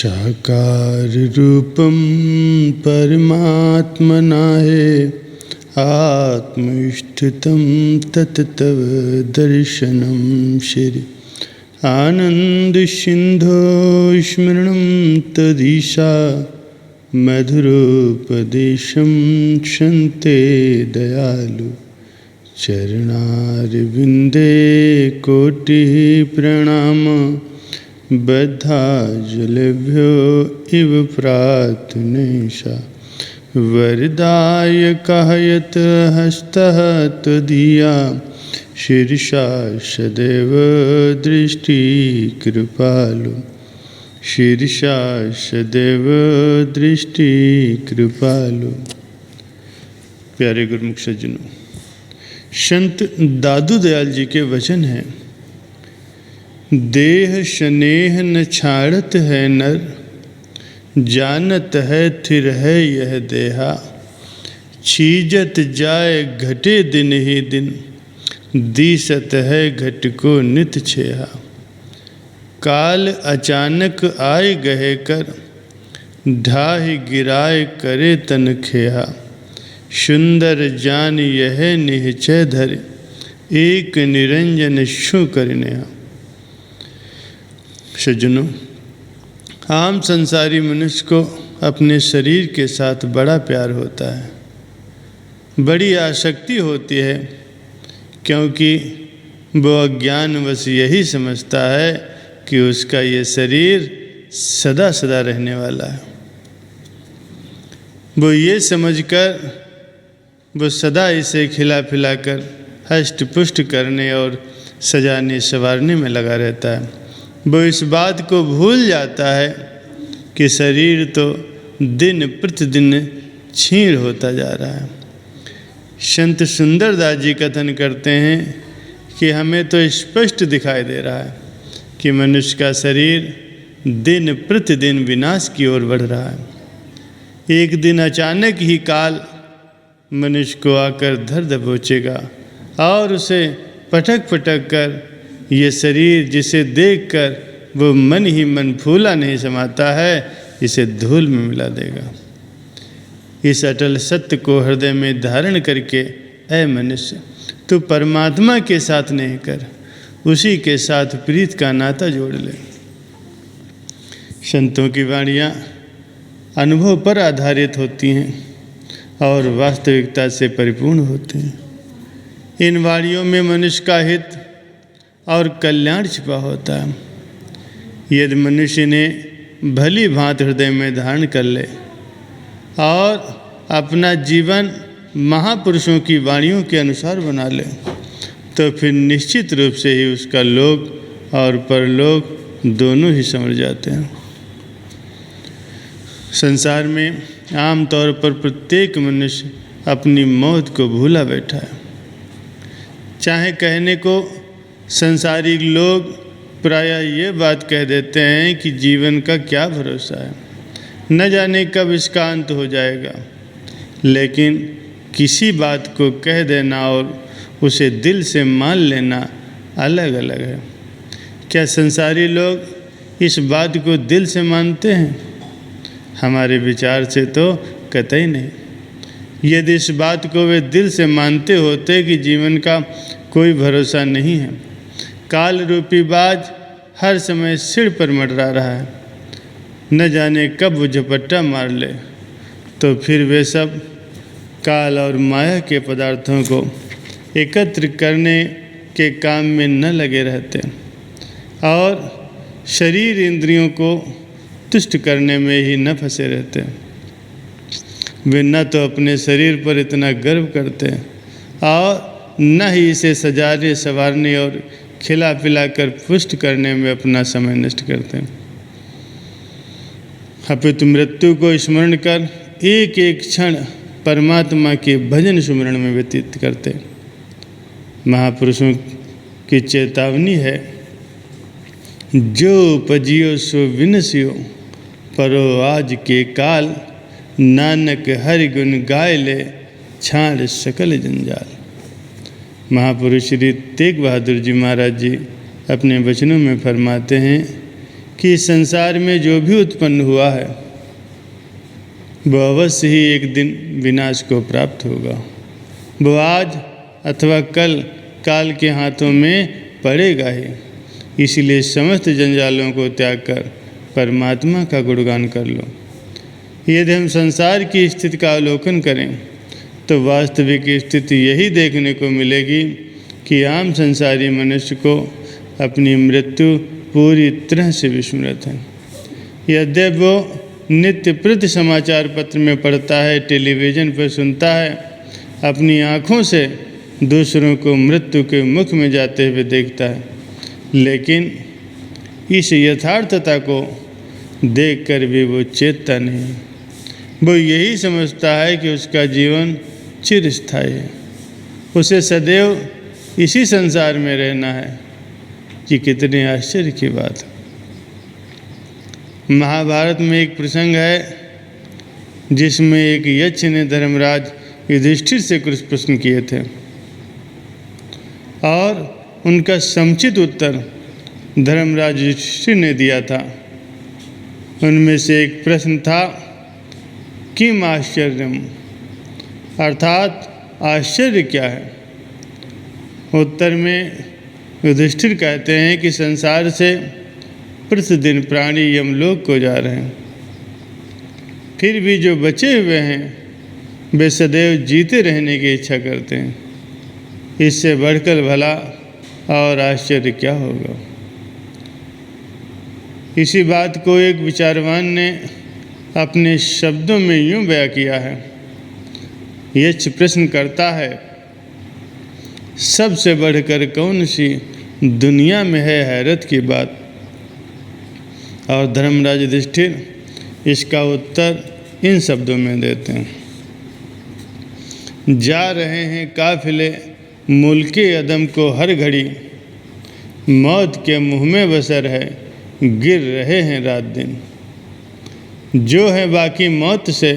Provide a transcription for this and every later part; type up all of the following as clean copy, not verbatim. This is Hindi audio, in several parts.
साकार रूपम परमात्मनाहे आत्मस्थितं तत्तव दर्शनं श्री आनंद सिंधो स्मरणं तदीशा मधुरोपदेशं शन्ते दयालु चरणारविंदे कोटिः प्रणाम बद्धा जलेभ्यो इव प्रार्थनेशा वरदाय कहयत हस्तः त्वदीया शीर्षा सदैव दृष्टि कृपालु शीर्षा सदैव दृष्टि कृपालु। प्यारे गुरुमुख सज्जनों, संत दादू दयाल जी के वचन हैं, देह स्नेह न छाड़त है नर, जानत है थिर है यह देहा, छीजत जाए घटे दिन ही दिन, दीसत है घट को नित छेहा। काल अचानक आए गहे कर, ढाहि गिराए करे तन खेहा, सुंदर जान यह निश्चय धर, एक निरंजन शु करने। सज्जनों, आम संसारी मनुष्य को अपने शरीर के साथ बड़ा प्यार होता है, बड़ी आसक्ति होती है, क्योंकि वो अज्ञानवश यही समझता है कि उसका ये शरीर सदा सदा रहने वाला है। वो ये समझकर वो सदा इसे खिला पिलाकर हष्ट पुष्ट करने और सजाने संवारने में लगा रहता है। वो इस बात को भूल जाता है कि शरीर तो दिन प्रतिदिन क्षीण होता जा रहा है। संत सुंदरदास जी कथन करते हैं कि हमें तो स्पष्ट दिखाई दे रहा है कि मनुष्य का शरीर दिन प्रतिदिन विनाश की ओर बढ़ रहा है। एक दिन अचानक ही काल मनुष्य को आकर धर दबोचेगा और उसे पटक पटक कर ये शरीर जिसे देखकर वो मन ही मन फूला नहीं समाता है, इसे धूल में मिला देगा। इस अटल सत्य को हृदय में धारण करके ऐ मनुष्य, तू परमात्मा के साथ नहीं कर, उसी के साथ प्रीत का नाता जोड़ ले। संतों की वाणियाँ अनुभव पर आधारित होती हैं और वास्तविकता से परिपूर्ण होते हैं। इन वाणियों में मनुष्य का हित और कल्याण छिपा होता है। यदि मनुष्य ने भली भांति हृदय में धारण कर ले और अपना जीवन महापुरुषों की वाणियों के अनुसार बना ले, तो फिर निश्चित रूप से ही उसका लोक और परलोक दोनों ही संवर जाते हैं। संसार में आम तौर पर प्रत्येक मनुष्य अपनी मौत को भूला बैठा है। चाहे कहने को संसारिक लोग प्रायः ये बात कह देते हैं कि जीवन का क्या भरोसा है, न जाने कब इसका अंत हो जाएगा, लेकिन किसी बात को कह देना और उसे दिल से मान लेना अलग अलग है। क्या संसारी लोग इस बात को दिल से मानते हैं? हमारे विचार से तो कतई नहीं। यदि इस बात को वे दिल से मानते होते कि जीवन का कोई भरोसा नहीं है, काल रूपी बाज हर समय सिर पर मंडरा रहा है, न जाने कब वो झपट्टा मार ले, तो फिर वे सब काल और माया के पदार्थों को एकत्र करने के काम में न लगे रहते और शरीर इंद्रियों को तुष्ट करने में ही न फंसे रहते। वे न तो अपने शरीर पर इतना गर्व करते और न ही इसे सजाने संवारने और खिला पिलाकर पुष्ट करने में अपना समय नष्ट करते हैं। अपितु मृत्यु को स्मरण कर एक एक क्षण परमात्मा के भजन सुमरण में व्यतीत करते। महापुरुषों की चेतावनी है, जो उपजियो सो विनसियो, परो आज के काल, नानक हरि गुण गाय ले, छाड़ सकल जंजाल। महापुरुष श्री तेग बहादुर जी महाराज जी अपने वचनों में फरमाते हैं कि इस संसार में जो भी उत्पन्न हुआ है वह अवश्य ही एक दिन विनाश को प्राप्त होगा। वह आज अथवा कल काल के हाथों में पड़ेगा ही। इसलिए समस्त जंजालों को त्याग कर परमात्मा का गुणगान कर लो। यदि हम संसार की स्थिति का अवलोकन करें तो वास्तविक स्थिति यही देखने को मिलेगी कि आम संसारी मनुष्य को अपनी मृत्यु पूरी तरह से विस्मृत है। यद्यपि वो नित्य प्रति समाचार पत्र में पढ़ता है, टेलीविज़न पर सुनता है, अपनी आँखों से दूसरों को मृत्यु के मुख में जाते हुए देखता है, लेकिन इस यथार्थता को देखकर भी वो चेतता नहीं। वो यही समझता है कि उसका जीवन चिरस्थायी है, उसे सदैव इसी संसार में रहना है। कि कितने आश्चर्य की बात है। महाभारत में एक प्रसंग है जिसमें एक यक्ष ने धर्मराज युधिष्ठिर से कुछ प्रश्न किए थे और उनका समुचित उत्तर धर्मराज युधिष्ठिर ने दिया था। उनमें से एक प्रश्न था किम आश्चर्यम, अर्थात आश्चर्य क्या है। उत्तर में युधिष्ठिर कहते हैं कि संसार से प्रतिदिन प्राणी यमलोक को जा रहे हैं, फिर भी जो बचे हुए हैं वे सदैव जीते रहने की इच्छा करते हैं। इससे बढ़कर भला और आश्चर्य क्या होगा। इसी बात को एक विचारवान ने अपने शब्दों में यूँ बयां किया है। यक्ष प्रश्न करता है, सबसे बढ़कर कौन सी दुनिया में है हैरत की बात। और धर्मराज युधिष्ठिर इसका उत्तर इन शब्दों में देते हैं, जा रहे हैं काफिले मुल्के अदम को हर घड़ी, मौत के मुँह में बसर है गिर रहे हैं रात दिन। जो है बाकी मौत से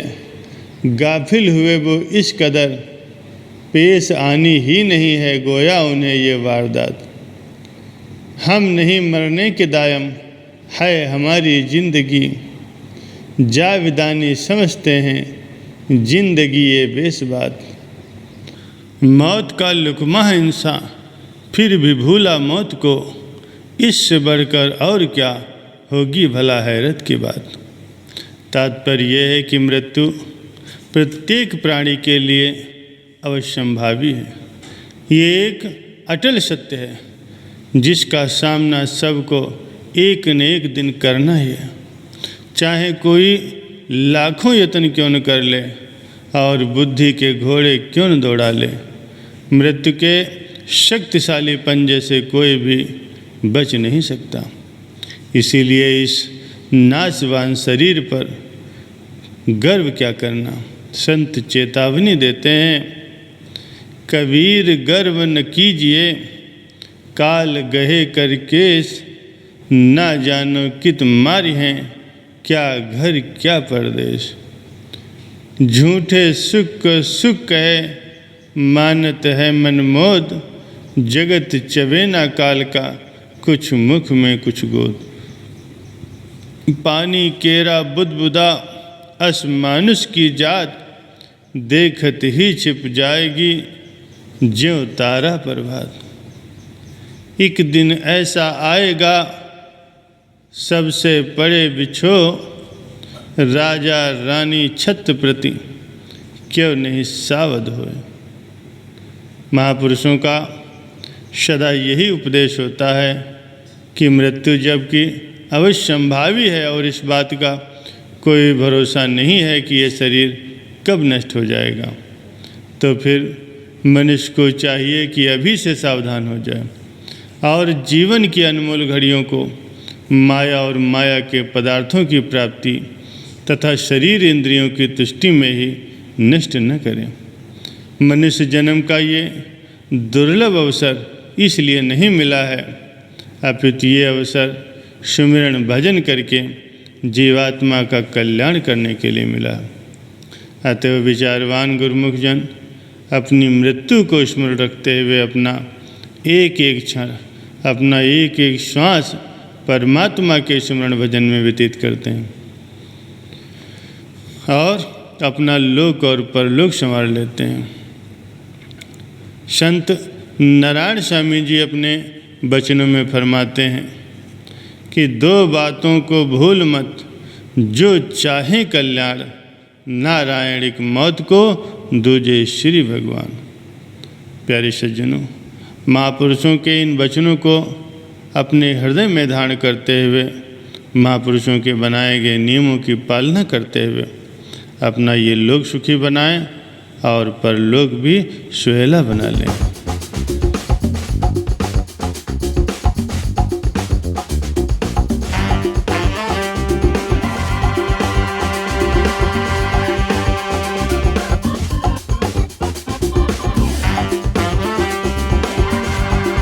गाफिल हुए वो इस कदर, पेश आनी ही नहीं है गोया उन्हें ये वारदात। हम नहीं मरने के दायम है हमारी जिंदगी, जाविदानी समझते हैं जिंदगी ये बेस बात। मौत का लुकमा है इंसान फिर भी भूला मौत को, इससे बढ़कर और क्या होगी भला हैरत की बात। तात्पर्य यह है कि मृत्यु प्रत्येक प्राणी के लिए अवश्यंभावी है। ये एक अटल सत्य है जिसका सामना सबको एक न एक दिन करना ही है, चाहे कोई लाखों यत्न क्यों न कर ले और बुद्धि के घोड़े क्यों न दौड़ा ले। मृत्यु के शक्तिशाली पंजे से कोई भी बच नहीं सकता। इसीलिए इस नाशवान शरीर पर गर्व क्या करना। संत चेतावनी देते हैं, कबीर गर्व न कीजिए काल गहे कर केस, ना जानो कित मारी हैं क्या घर क्या परदेश। झूठे सुख को सुख कहे मानत है मन मोद, जगत चबेना काल का कुछ मुख में कुछ गोद। पानी केरा बुदबुदा अस मानुष की जात, देखत ही छिप जाएगी ज्यों तारा प्रभात। एक दिन ऐसा आएगा सबसे पड़े बिछो, राजा रानी छत्र प्रति क्यों नहीं सावध होए। महापुरुषों का सदा यही उपदेश होता है कि मृत्यु जबकि अवश्यंभावी है और इस बात का कोई भरोसा नहीं है कि ये शरीर कब नष्ट हो जाएगा, तो फिर मनुष्य को चाहिए कि अभी से सावधान हो जाए और जीवन की अनमोल घड़ियों को माया और माया के पदार्थों की प्राप्ति तथा शरीर इंद्रियों की तुष्टि में ही नष्ट न करें। मनुष्य जन्म का ये दुर्लभ अवसर इसलिए नहीं मिला है, अपितु ये अवसर सुमिरन भजन करके जीवात्मा का कल्याण करने के लिए मिला। अतएव विचारवान गुरुमुख जन अपनी मृत्यु को स्मरण रखते हुए अपना एक एक क्षण, अपना एक एक श्वास परमात्मा के स्मरण भजन में व्यतीत करते हैं और अपना लोक और परलोक संवार लेते हैं। संत नारायण स्वामी जी अपने वचनों में फरमाते हैं कि दो बातों को भूल मत, जो चाहे कल्याण, नारायणिक मौत को दूजे श्री भगवान। प्यारे सज्जनों, महापुरुषों के इन वचनों को अपने हृदय में धारण करते हुए, महापुरुषों के बनाए गए नियमों की पालना करते हुए अपना ये लोक सुखी बनाएं और परलोक भी सुहेला बना लें।